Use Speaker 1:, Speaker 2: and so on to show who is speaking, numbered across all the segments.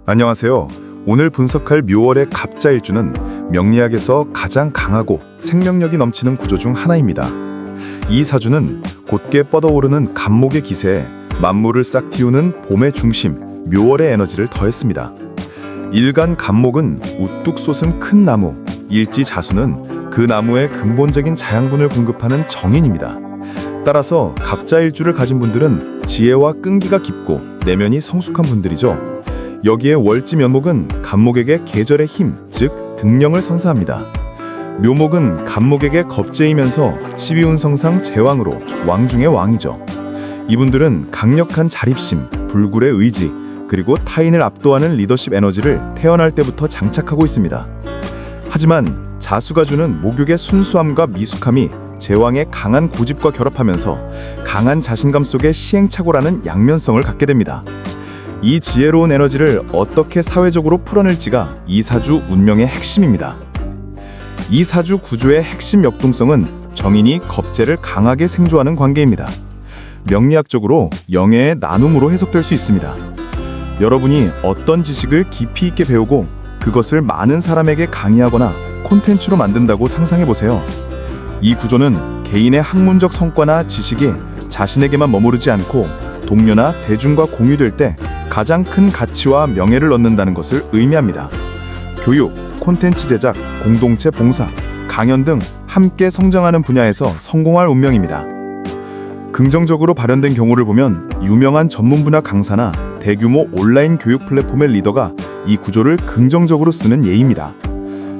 Speaker 1: 안녕하세요. 오늘 분석할 묘월의 갑자일주는 명리학에서 가장 강하고 생명력이 넘치는 구조 중 하나입니다. 이 사주는 곧게 뻗어오르는 갑목의 기세에 만물을 싹 틔우는 봄의 중심, 묘월의 에너지를 더했습니다. 일간 갑목은 우뚝 솟은 큰 나무, 일지자수는 그 나무의 근본적인 자양분을 공급하는 정인입니다. 따라서 갑자일주를 가진 분들은 지혜와 끈기가 깊고 내면이 성숙한 분들이죠. 여기에 월지 면목은 갑목에게 계절의 힘, 즉 등령을 선사합니다. 묘목은 갑목에게 겁재이면서 12운성상 제왕으로 왕 중의 왕이죠. 이분들은 강력한 자립심, 불굴의 의지, 그리고 타인을 압도하는 리더십 에너지를 태어날 때부터 장착하고 있습니다. 하지만 자수가 주는 목욕의 순수함과 미숙함이 제왕의 강한 고집과 결합하면서 강한 자신감 속에 시행착오라는 양면성을 갖게 됩니다. 이 지혜로운 에너지를 어떻게 사회적으로 풀어낼지가 이 사주 운명의 핵심입니다. 이 사주 구조의 핵심 역동성은 정인이 겁재를 강하게 생조하는 관계입니다. 명리학적으로 영예의 나눔으로 해석될 수 있습니다. 여러분이 어떤 지식을 깊이 있게 배우고 그것을 많은 사람에게 강의하거나 콘텐츠로 만든다고 상상해보세요. 이 구조는 개인의 학문적 성과나 지식이 자신에게만 머무르지 않고 동료나 대중과 공유될 때 가장 큰 가치와 명예를 얻는다는 것을 의미합니다. 교육, 콘텐츠 제작, 공동체 봉사, 강연 등 함께 성장하는 분야에서 성공할 운명입니다. 긍정적으로 발현된 경우를 보면 유명한 전문 분야 강사나 대규모 온라인 교육 플랫폼의 리더가 이 구조를 긍정적으로 쓰는 예입니다.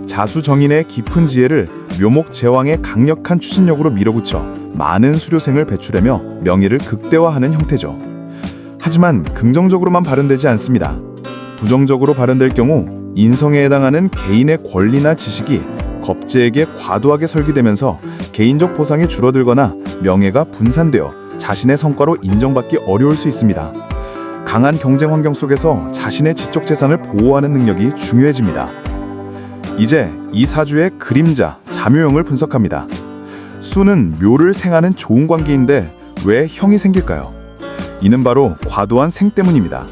Speaker 1: 자수정인의 깊은 지혜를 묘목 제왕의 강력한 추진력으로 밀어붙여 많은 수료생을 배출하며 명예를 극대화하는 형태죠. 하지만 긍정적으로만 발현되지 않습니다. 부정적으로 발현될 경우 인성에 해당하는 개인의 권리나 지식이 겁재에게 과도하게 설계되면서 개인적 보상이 줄어들거나 명예가 분산되어 자신의 성과로 인정받기 어려울 수 있습니다. 강한 경쟁 환경 속에서 자신의 지적 재산을 보호하는 능력이 중요해집니다. 이제 이 사주의 그림자, 자묘형을 분석합니다. 수는 묘를 생하는 좋은 관계인데 왜 형이 생길까요? 이는 바로 과도한 생 때문입니다.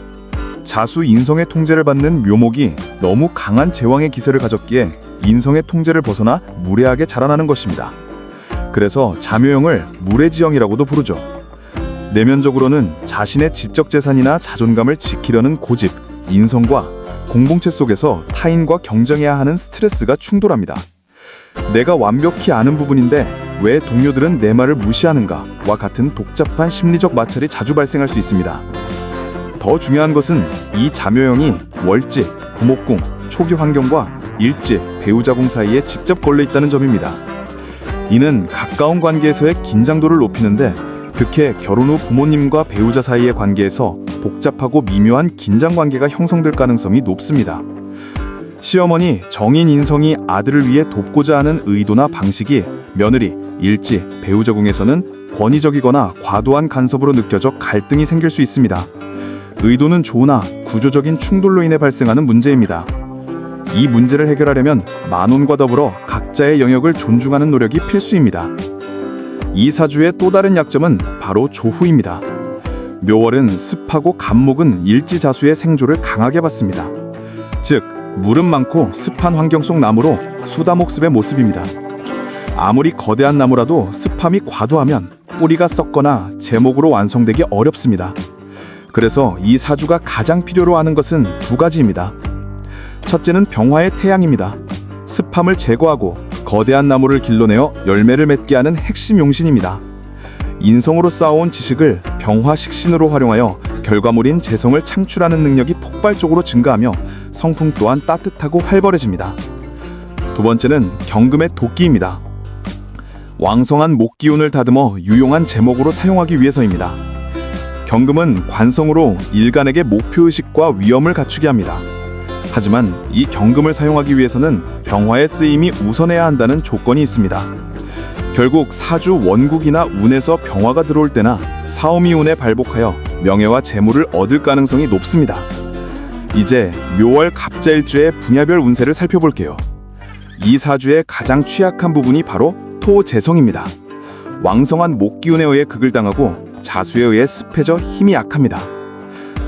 Speaker 1: 자수 인성의 통제를 받는 묘목이 너무 강한 제왕의 기세를 가졌기에 인성의 통제를 벗어나 무례하게 자라나는 것입니다. 그래서 자묘형을 무례지형이라고도 부르죠. 내면적으로는 자신의 지적 재산이나 자존감을 지키려는 고집, 인성과 공동체 속에서 타인과 경쟁해야 하는 스트레스가 충돌합니다. 내가 완벽히 아는 부분인데 왜 동료들은 내 말을 무시하는가와 같은 복잡한 심리적 마찰이 자주 발생할 수 있습니다. 더 중요한 것은 이 자묘형이 월지, 부목궁, 초기 환경과 일지, 배우자궁 사이에 직접 걸려 있다는 점입니다. 이는 가까운 관계에서의 긴장도를 높이는데 특히 결혼 후 부모님과 배우자 사이의 관계에서 복잡하고 미묘한 긴장 관계가 형성될 가능성이 높습니다. 시어머니 정인 인성이 아들을 위해 돕고자 하는 의도나 방식이 며느리, 일지, 배우자궁에서는 권위적이거나 과도한 간섭으로 느껴져 갈등이 생길 수 있습니다. 의도는 좋으나 구조적인 충돌로 인해 발생하는 문제입니다. 이 문제를 해결하려면 만원과 더불어 각자의 영역을 존중하는 노력이 필수입니다. 이 사주의 또 다른 약점은 바로 조후입니다. 묘월은 습하고 갑목은 일지자수의 생조를 강하게 받습니다. 즉, 물은 많고 습한 환경 속 나무로 수다목습의 모습입니다. 아무리 거대한 나무라도 습함이 과도하면 뿌리가 썩거나 제목으로 완성되기 어렵습니다. 그래서 이 사주가 가장 필요로 하는 것은 두 가지입니다. 첫째는 병화의 태양입니다. 습함을 제거하고 거대한 나무를 길러내어 열매를 맺게 하는 핵심 용신입니다. 인성으로 쌓아온 지식을 병화식신으로 활용하여 결과물인 재성을 창출하는 능력이 폭발적으로 증가하며 성품 또한 따뜻하고 활발해집니다. 두 번째는 경금의 도끼입니다. 왕성한 목기운을 다듬어 유용한 제목으로 사용하기 위해서입니다. 경금은 관성으로 일간에게 목표의식과 위엄을 갖추게 합니다. 하지만 이 경금을 사용하기 위해서는 병화의 쓰임이 우선해야 한다는 조건이 있습니다. 결국 사주 원국이나 운에서 병화가 들어올 때나 사오미 운에 발복하여 명예와 재물을 얻을 가능성이 높습니다. 이제 묘월 갑자일주의 분야별 운세를 살펴볼게요. 이 사주의 가장 취약한 부분이 바로 토재성입니다. 왕성한 목기운에 의해 극을 당하고 자수에 의해 습해져 힘이 약합니다.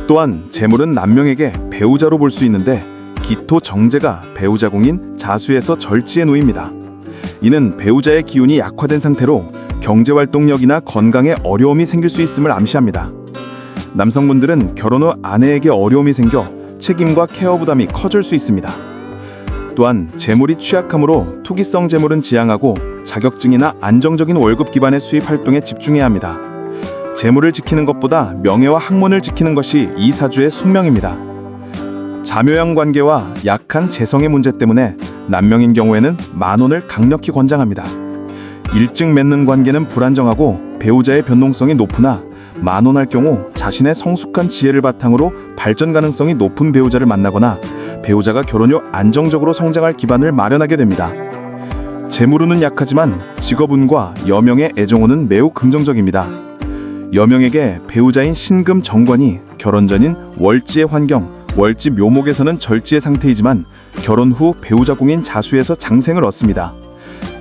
Speaker 1: 또
Speaker 2: 또한 재물은 남명에게 배우자로 볼 수 있는데 기토 정제가 배우자궁인 자수에서 절지에 놓입니다. 이는 배우자의 기운이 약화된 상태로 경제활동력이나 건강에 어려움이 생길 수 있음을 암시합니다. 남성분들은 결혼 후 아내에게 어려움이 생겨 책임과 케어 부담이 커질 수 있습니다. 또한 재물이 취약하므로 투기성 재물은 지양하고 자격증이나 안정적인 월급 기반의 수입 활동에 집중해야 합니다. 재물을 지키는 것보다 명예와 학문을 지키는 것이 이 사주의 숙명입니다. 자묘양 관계와 약한 재성의 문제 때문에 남명인 경우에는 만혼을 강력히 권장합니다. 일찍 맺는 관계는 불안정하고 배우자의 변동성이 높으나 만혼할 경우 자신의 성숙한 지혜를 바탕으로 발전 가능성이 높은 배우자를 만나거나 배우자가 결혼 후 안정적으로 성장할 기반을 마련하게 됩니다. 재물운은 약하지만 직업운과 여명의 애정운은 매우 긍정적입니다. 여명에게 배우자인 신금 정관이 결혼 전인 월지의 환경, 월지 묘목에서는 절지의 상태이지만 결혼 후 배우자궁인 자수에서 장생을 얻습니다.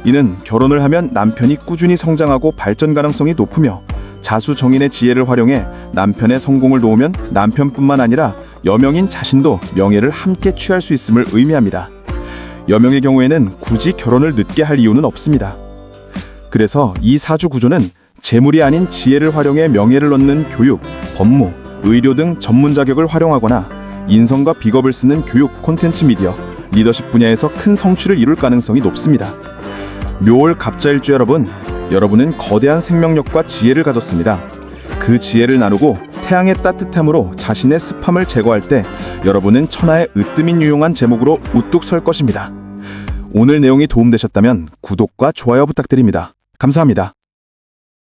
Speaker 2: 이는 결혼을 하면 남편이 꾸준히 성장하고 발전 가능성이 높으며 자수 정인의 지혜를 활용해 남편의 성공을 도우면 남편뿐만 아니라 여명인 자신도 명예를 함께 취할 수 있음을 의미합니다. 여명의 경우에는 굳이 결혼을 늦게 할 이유는 없습니다. 그래서 이 사주 구조는 재물이 아닌 지혜를 활용해 명예를 얻는 교육, 법무, 의료 등 전문 자격을 활용하거나 인성과 비겁을 쓰는 교육, 콘텐츠 미디어, 리더십 분야에서 큰 성취를 이룰 가능성이 높습니다. 묘월 갑자일주 여러분은 거대한 생명력과 지혜를 가졌습니다. 그 지혜를 나누고 태양의 따뜻함으로 자신의 습함을 제거할 때 여러분은 천하의 으뜸인 유용한 제목으로 우뚝 설 것입니다. 오늘 내용이 도움되셨다면 구독과 좋아요 부탁드립니다. 감사합니다.